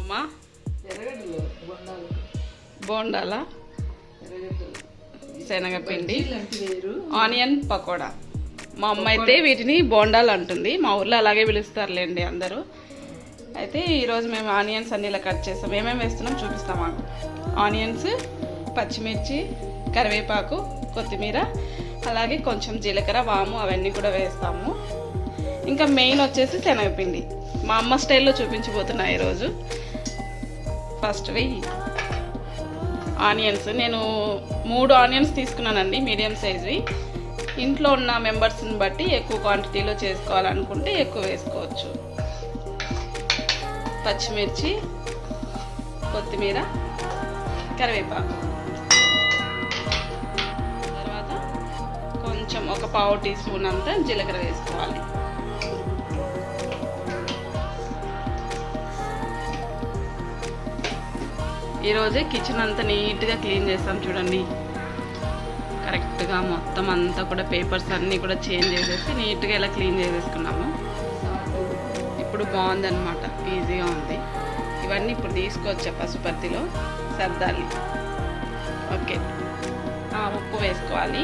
అమ్మా బోండాలా శనగపిండి ఆనియన్ పకోడా. మా అమ్మ అయితే వీటిని బోండాలు అంటుంది, మా ఊర్లో అలాగే పిలుస్తారులేండి అందరూ. అయితే ఈరోజు మేము ఆనియన్స్ అన్ని ఇలా కట్ చేస్తాం. ఏమేమి వేస్తున్నాం చూపిస్తాం మాకు. ఆనియన్స్, పచ్చిమిర్చి, కరివేపాకు, కొత్తిమీర, అలాగే కొంచెం జీలకర్ర, వాము అవన్నీ కూడా వేస్తాము. ఇంకా మెయిన్ వచ్చేసి శనగపిండి. మా అమ్మ స్టైల్లో చూపించబోతున్నా ఈరోజు. ఫస్ట్ ఆనియన్స్ నేను 3 ఆనియన్స్ తీసుకున్నానండి, మీడియం సైజ్వి. ఇంట్లో ఉన్న మెంబర్స్ని బట్టి ఎక్కువ క్వాంటిటీలో చేసుకోవాలనుకుంటే ఎక్కువ వేసుకోవచ్చు. పచ్చిమిర్చి, కొత్తిమీర, కరివేపాకు, తర్వాత కొంచెం ఒక పావు టీ స్పూన్ అంతా జీలకర్ర వేసుకోవాలి. ఈరోజే కిచెన్ అంతా నీట్గా క్లీన్ చేస్తాం చూడండి. కరెక్ట్గా మొత్తం అంతా కూడా పేపర్స్ అన్నీ కూడా చేంజ్ చేసేసి నీట్గా ఇలా క్లీన్ చేసేసుకున్నాము. ఇప్పుడు బాగుందన్నమాట, ఈజీగా ఉంది. ఇవన్నీ ఇప్పుడు తీసుకొచ్చా పసుపత్తిలో సర్దాలి. ఓకే, ఉప్పు వేసుకోవాలి.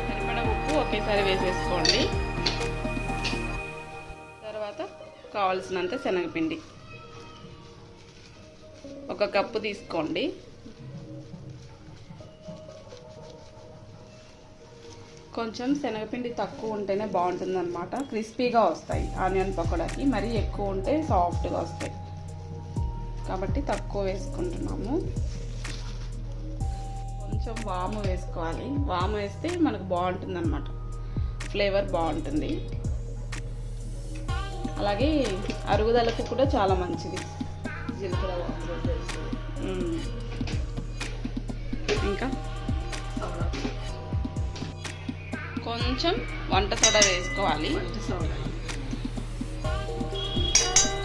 సరిపడా ఉప్పు ఒకేసారి వేసేసుకోండి. తర్వాత కావాల్సినంత శనగపిండి 1 కప్పు తీసుకోండి. కొంచెం శనగపిండి తక్కువ ఉంటేనే బాగుంటుంది అనమాట, క్రిస్పీగా వస్తాయి ఆనియన్ పకోడాకి. మరీ ఎక్కువ ఉంటే సాఫ్ట్గా వస్తాయి కాబట్టి తక్కువ వేసుకుంటున్నాము. కొంచెం వాము వేసుకోవాలి. వాము వేస్తే మనకు బాగుంటుంది అనమాట, ఫ్లేవర్ బాగుంటుంది. అలాగే అరుగుదలకు కూడా చాలా మంచిది జీలకర్ర. ఇంకా కొంచెం వంట సోడా వేసుకోవాలి,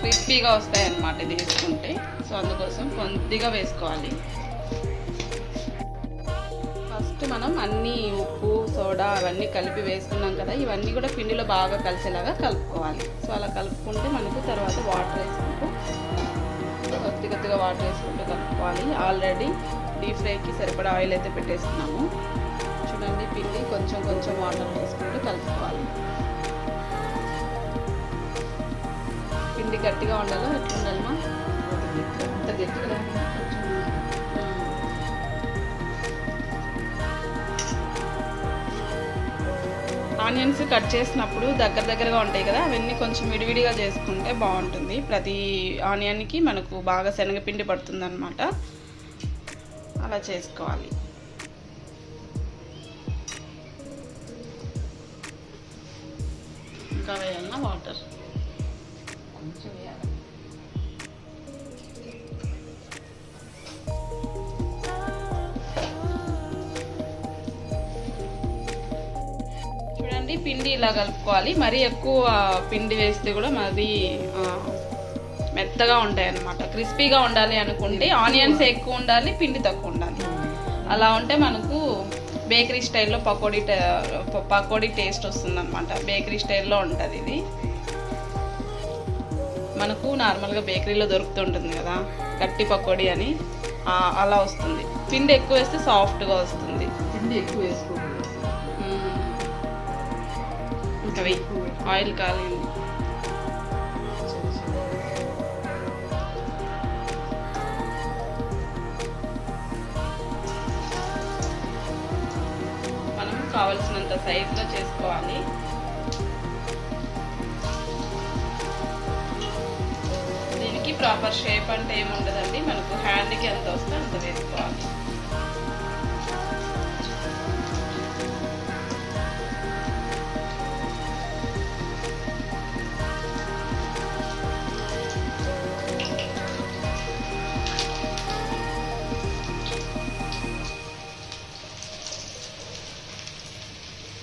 క్రిస్పీగా వస్తాయి అన్నమాట ఇది వేసుకుంటే. సో అందుకోసం కొద్దిగా వేసుకోవాలి. ఫస్ట్ మనం అన్నీ ఉప్పు, సోడా అవన్నీ కలిపి వేసుకున్నాం కదా, ఇవన్నీ కూడా పిండిలో బాగా కలిసేలాగా కలుపుకోవాలి. సో అలా కలుపుకుంటే మనకు తర్వాత వాటర్ వేసుకుంటూ కొద్దిగా వాటర్ వేసుకుంటూ కలుపుకోవాలి. ఆల్రెడీ డీప్ ఫ్రైకి సరిపడా ఆయిల్ అయితే పెట్టేసుకున్నాము చూడండి. పిండి కొంచెం కొంచెం వాటర్ వేసుకుంటూ కలుపుకోవాలి. పిండి గట్టిగా ఉండాలో ఎట్లా ఉండాలమ్మా? అంత గట్టిగా. ఆనియన్స్ కట్ చేసినప్పుడు దగ్గరగా ఉంటాయి కదా, అవన్నీ కొంచెం విడివిడిగా చేసుకుంటే బాగుంటుంది. ప్రతి ఆనియన్కి మనకు బాగా శనగపిండి పడుతుంది అన్నమాట. అలా చేసుకోవాలి. ఇంకా వేయాలన్నా వాటర్ కొంచెం వేయాలి. పిండి ఇలా కలుపుకోవాలి. మరీ ఎక్కువ పిండి వేస్తే కూడా మరి మెత్తగా ఉంటాయి అన్నమాట. క్రిస్పీగా ఉండాలి అనుకుంటే ఆనియన్స్ ఎక్కువ ఉండాలి, పిండి తక్కువ ఉండాలి. అలా ఉంటే మనకు బేకరీ స్టైల్లో పకోడీ టేస్ట్ వస్తుంది అనమాట. బేకరీ స్టైల్లో ఉంటుంది ఇది. మనకు నార్మల్గా బేకరీలో దొరుకుతుంటుంది కదా గట్టి పకోడీ అని, అలా వస్తుంది. పిండి ఎక్కువ వేస్తే సాఫ్ట్గా వస్తుంది. పిండి ఎక్కువ వేసుకోవాలి. అవి ఆయిల్ కాలేదు. మనం కావలసినంత సైజులో చేసుకోవాలి. దీనికి ప్రాపర్ షేప్ అంటే ఏముండదండి, మనకు హ్యాండ్కి ఎంత వస్తే అంత వేసుకోవాలి.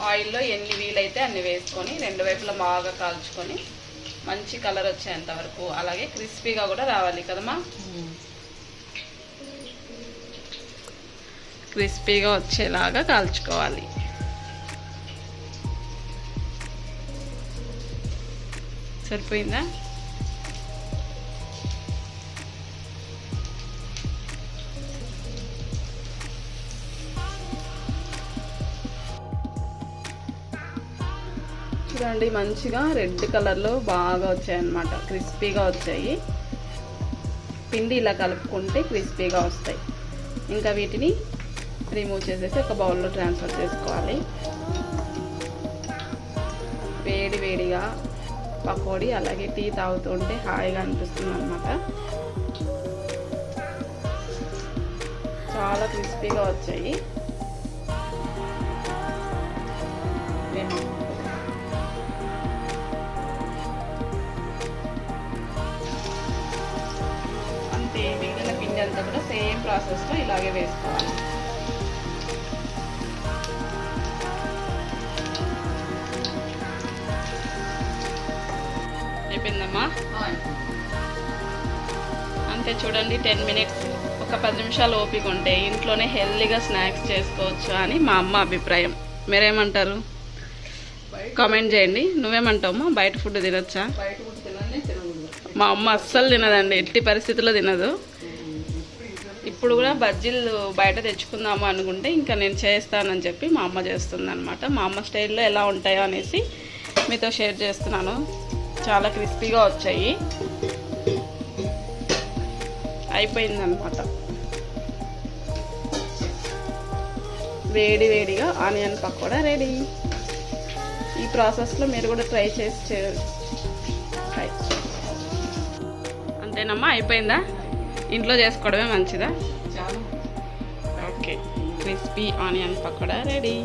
ఆయిల్లో ఎన్ని వీలైతే అన్ని వేసుకొని 2 వైపులా బాగా కాల్చుకొని మంచి కలర్ వచ్చేంత వరకు, అలాగే క్రిస్పీగా కూడా రావాలి కదమ్మా. క్రిస్పీగా వచ్చేలాగా కాల్చుకోవాలి. సరిపోయిందా? చూడండి మంచిగా రెడ్ కలర్లో బాగా వచ్చాయన్నమాట, క్రిస్పీగా వచ్చాయి. పిండి ఇలా కలుపుకుంటే క్రిస్పీగా వస్తాయి. ఇంకా వీటిని రిమూవ్ చేసేసి ఒక బౌల్లో ట్రాన్స్ఫర్ చేసుకోవాలి. వేడి వేడిగా పకోడీ అలాగే టీ తాగుతుంటే హాయిగా అనిపిస్తుంది అన్నమాట. చాలా క్రిస్పీగా వచ్చాయి. అంతే, మిగిలిన పిండి అంతా కూడా సేమ్ ప్రాసెస్లో ఇలాగే వేసుకోవాలి. అయిపోయిందమ్మా. అంతే చూడండి, 10 మినిట్స్, ఒక 10 నిమిషాలు ఓపిక ఉంటే ఇంట్లోనే హెల్తీగా స్నాక్స్ చేసుకోవచ్చు అని మా అమ్మ అభిప్రాయం. మీరేమంటారు? కామెంట్ చేయండి. నువ్వేమంటావమ్మా? బయట ఫుడ్ తినొచ్చా? మా అమ్మ అస్సలు తినదండి, ఎట్టి పరిస్థితుల్లో తినదు. ఇప్పుడు కూడా బజ్జీలు బయట తెచ్చుకుందాము అనుకుంటే ఇంకా నేను చేస్తానని చెప్పి మా అమ్మ చేస్తుంది అనమాట. మా అమ్మ స్టైల్లో ఎలా ఉంటాయో అనేసి మీతో షేర్ చేస్తున్నాను. చాలా క్రిస్పీగా వచ్చాయి. అయిపోయిందనమాట. వేడి వేడిగా ఆనియన్ పకోడా రెడీ. ఈ ప్రాసెస్లో మీరు కూడా ట్రై చేసి అంతేనమ్మా? అయిపోయిందా? ఇంట్లో చేసుకోవడమే మంచిదా? Okay, crispy onion pakoda ready.